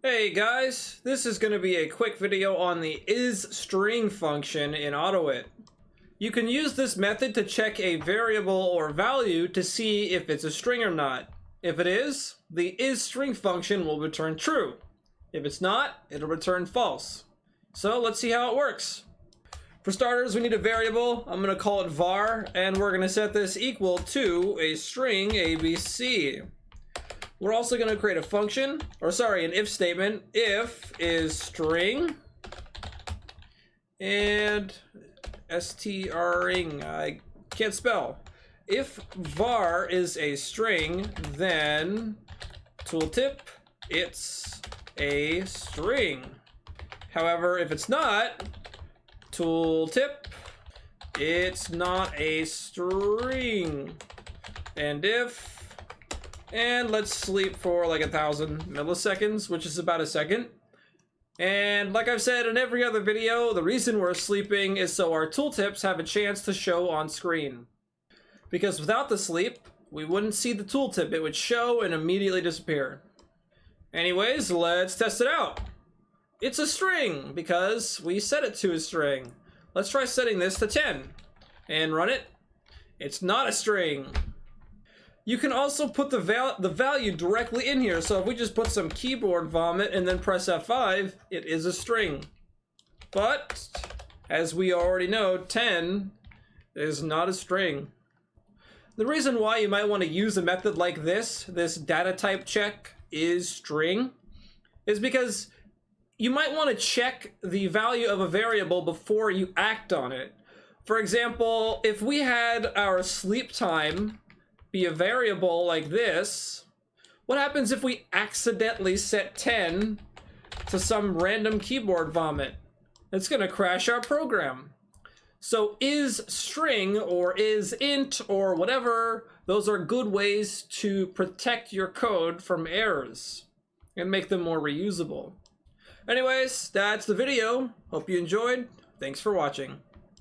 Hey guys, this is going to be a quick video on the IsString function in Autoit. You can use this method to check a variable or value to see if it's a string or not. If it is, the IsString function will return true. If it's not, it'll return false. So let's see how it works. For starters, we need a variable. I'm going to call it var, and we're going to set this equal to a string ABC. We're also going to create a function, an if statement. If is string and string, I can't spell. If var is a string, then tooltip, it's a string. However, if it's not, tooltip, it's not a string. And let's sleep for like 1,000 milliseconds, which is about a second. And like I've said in every other video, the reason we're sleeping is so our tooltips have a chance to show on screen. Because without the sleep, we wouldn't see the tooltip. It would show and immediately disappear. Anyways, let's test it out. It's a string because we set it to a string. Let's try setting this to 10 and run it. It's not a string. You can also put the value directly in here. So if we just put some keyboard vomit and then press F5, it is a string. But as we already know, 10 is not a string. The reason why you might want to use a method like this data type check is string, is because you might want to check the value of a variable before you act on it. For example, if we had our sleep time be a variable like this, what happens if we accidentally set 10 to some random keyboard vomit? It's gonna crash our program. So IsString or IsInt or whatever, those are good ways to protect your code from errors and make them more reusable. Anyways, that's the video. Hope you enjoyed. Thanks for watching.